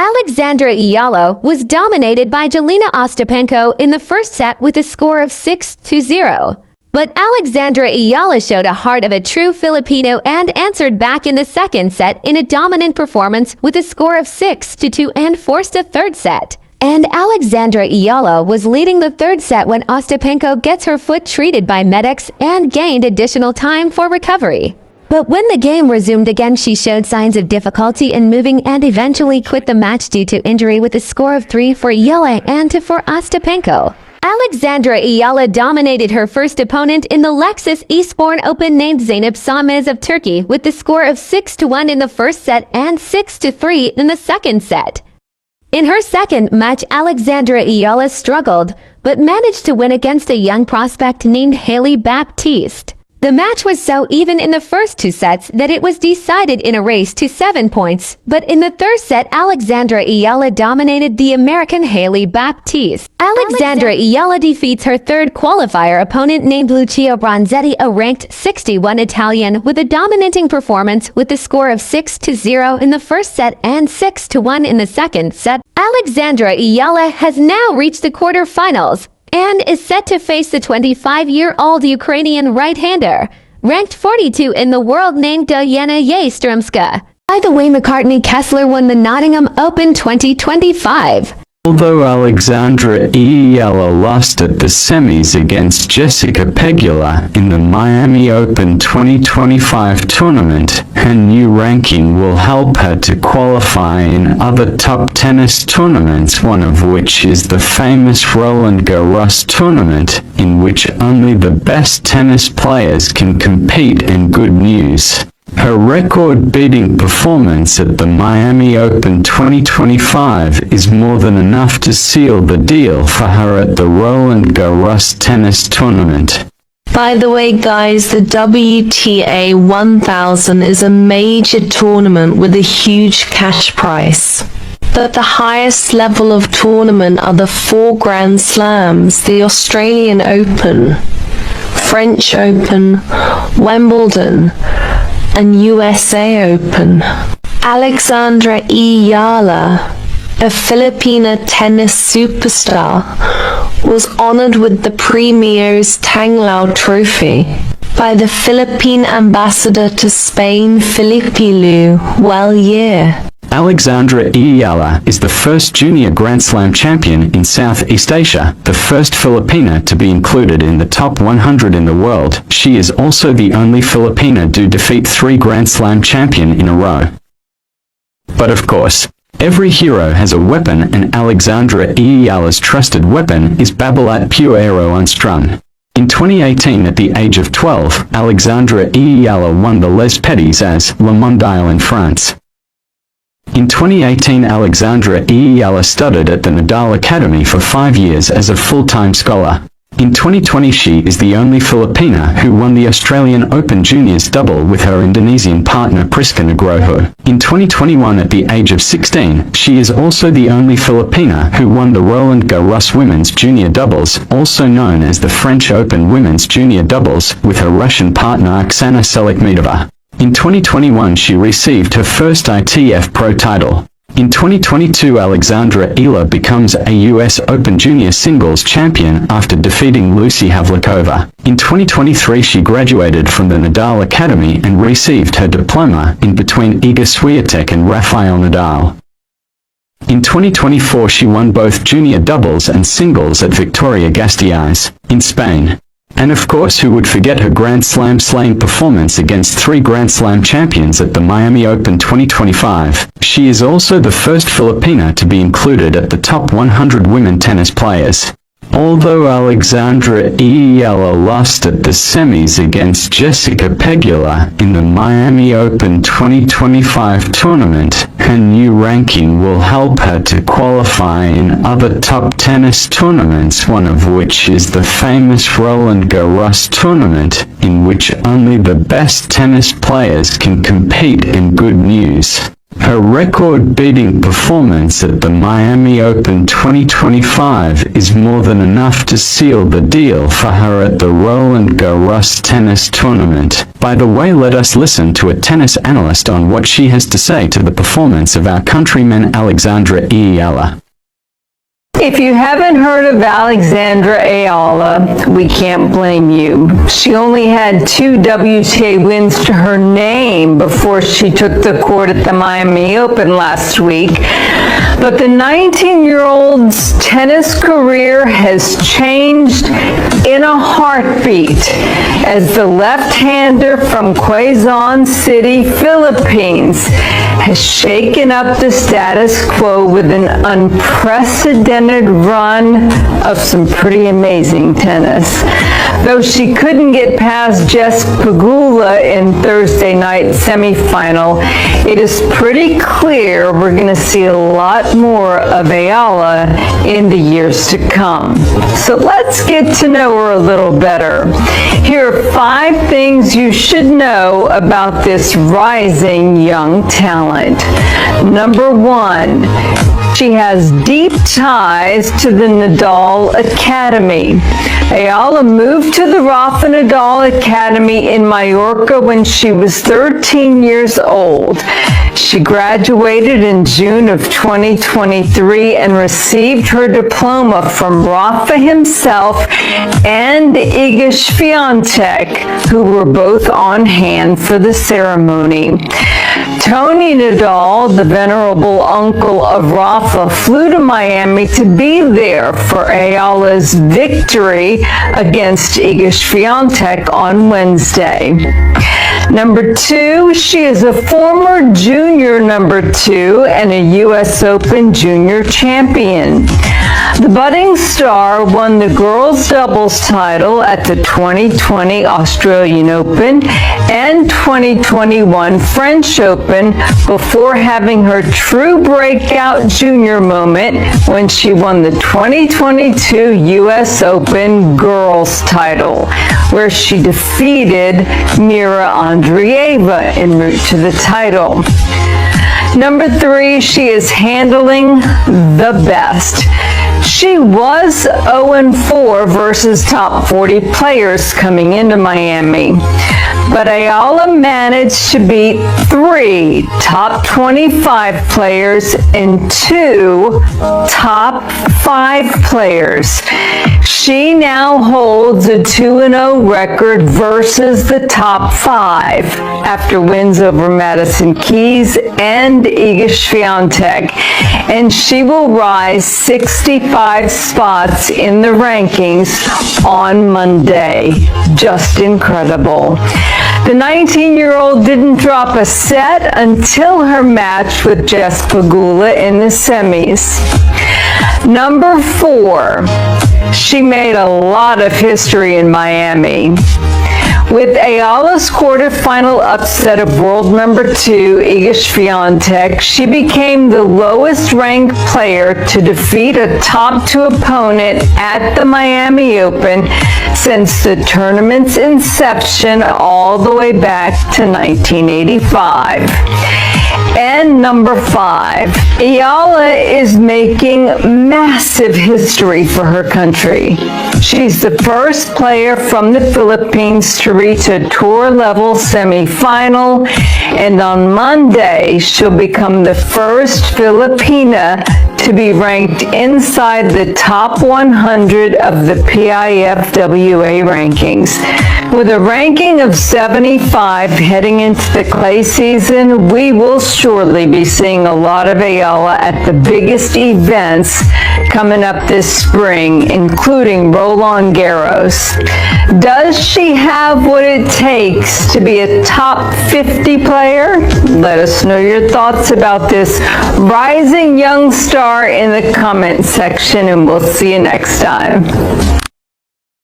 Alexandra Eala was dominated by Jelena Ostapenko in the first set with a score of 6-0. But Alexandra Eala showed a heart of a true Filipino and answered back in the second set in a dominant performance with a score of 6-2 and forced a third set. And Alexandra Eala was leading the third set when Ostapenko gets her foot treated by medics and gained additional time for recovery. But when the game resumed again, she showed signs of difficulty in moving and eventually quit the match due to injury with a score of 3 for Eala and 2 for Ostapenko. Alexandra Eala dominated her first opponent in the Lexus Eastbourne Open named Zeynep Samez of Turkey with the score of 6-1 in the first set and 6-3 in the second set. In her second match, Alexandra Eala struggled, but managed to win against a young prospect named Hailey Baptiste. The match was so even in the first two sets that it was decided in a race to 7 points, but in the third set, Alexandra Eala dominated the American Hailey Baptiste. Alexandra Eala defeats her third qualifier opponent named Lucio Bronzetti, a ranked 61 Italian, with a dominating performance with a score of 6-0 in the first set and 6-1 in the second set. Alexandra Eala has now reached the quarterfinals and is set to face the 25-year-old Ukrainian right-hander, ranked 42 in the world named Dayana Yastremska. By the way, McCartney Kessler won the Nottingham Open 2025. Although Alexandra Eala lost at the semis against Jessica Pegula in the Miami Open 2025 tournament, her new ranking will help her to qualify in other top tennis tournaments, one of which is the famous Roland Garros tournament, in which only the best tennis players can compete. And good news, her record-beating performance at the Miami Open 2025 is more than enough to seal the deal for her at the Roland Garros tennis tournament. By the way guys, the WTA 1000 is a major tournament with a huge cash prize. But the highest level of tournament are the 4 Grand Slams, the Australian Open, French Open, Wimbledon, and USA Open. Alexandra Eala, a Filipina tennis superstar, was honored with the Premier's Tanglao Trophy by the Philippine ambassador to Spain, Felipe Lu Well. Alexandra Eala is the first junior Grand Slam champion in Southeast Asia, the first Filipina to be included in the top 100 in the world. She is also the only Filipina to defeat 3 Grand Slam champions in a row. But of course, every hero has a weapon, and Alexandra Eala's trusted weapon is Babolat Pure Aero Unstrung. In 2018, at the age of 12, Alexandra Eala won the Les Petits as Le Mondial in France. In 2018, Alexandra Eala studied at the Nadal Academy for 5 years as a full-time scholar. In 2020, she is the only Filipina who won the Australian Open Juniors double with her Indonesian partner Priska Nugroho. In 2021, at the age of 16, she is also the only Filipina who won the Roland Garros Women's Junior Doubles, also known as the French Open Women's Junior Doubles, with her Russian partner Oksana Selekhmedova. In 2021, she received her first ITF Pro title. In 2022, Alexandra Eala becomes a US Open Junior Singles champion after defeating Lucy Havlikova. In 2023, she graduated from the Nadal Academy and received her diploma in between Iga Swiatek and Rafael Nadal. In 2024, she won both junior doubles and singles at Victoria Gasteiz in Spain. And of course, who would forget her Grand Slam slaying performance against 3 Grand Slam champions at the Miami Open 2025. She is also the first Filipina to be included at the top 100 women tennis players. Although Alexandra Eala lost at the semis against Jessica Pegula in the Miami Open 2025 tournament, her new ranking will help her to qualify in other top tennis tournaments, one of which is the famous Roland Garros tournament, in which only the best tennis players can compete. And good news, Her record-beating performance at the Miami Open 2025 is more than enough to seal the deal for her at the Roland Garros tennis tournament. By the way, let us listen to a tennis analyst on what she has to say to the performance of our countryman Alexandra Eala. If you haven't heard of Alexandra Eala, we can't blame you. She only had 2 WTA wins to her name before she took the court at the Miami Open last week. But the 19-year-old's tennis career has changed in a heartbeat as the left-hander from Quezon City, Philippines, has shaken up the status quo with an unprecedented run of some pretty amazing tennis. Though she couldn't get past Jess Pegula in Thursday night semifinal, it is pretty clear we're going to see a lot more of Eala in the years to come. So let's get to know her a little better. Here are 5 things you should know about this rising young talent. Number 1, she has deep ties to the Nadal Academy. Eala moved to the Rafa Nadal Academy in Mallorca when she was 13 years old. She graduated in June of 2023 and received her diploma from Rafa himself and Iga Swiatek, who were both on hand for the ceremony. Tony Nadal, the venerable uncle of Rafa, flew to Miami to be there for Eala's victory against Iga Swiatek on Wednesday. Number 2, she is a former junior number 2 and a U.S. Open junior champion. The budding star won the girls' doubles title at the 2020 Australian Open and 2021 French Open before having her true breakout junior moment when she won the 2022 U.S. Open girls' title, where she defeated Mira Andreeva en route to the title. Number 3, she is handling the best. She was 0-4 versus top 40 players coming into Miami, but Eala managed to beat 3 top 25 players and 2 top 5 players. She now holds a 2-0 record versus the top 5 after wins over Madison Keys and Iga Swiatek, and she will rise 65 spots in the rankings on Monday. Just incredible. The 19-year-old didn't drop a set until her match with Jess Pegula in the semis. Number 4, she made a lot of history in Miami. With Eala's quarterfinal upset of world number 2, Iga Swiatek, she became the lowest ranked player to defeat a top 2 opponent at the Miami Open since the tournament's inception all the way back to 1985. And number 5, Eala is making massive history for her country. She's the first player from the Philippines to reach a tour-level semifinal, and on Monday, she'll become the first Filipina to be ranked inside the top 100 of the PIFWA rankings. With a ranking of 75 heading into the clay season, we will surely be seeing a lot of Eala at the biggest events coming up this spring, including Roland Garros. Does she have what it takes to be a top 50 player? Let us know your thoughts about this rising young star in the comment section, and we'll see you next time.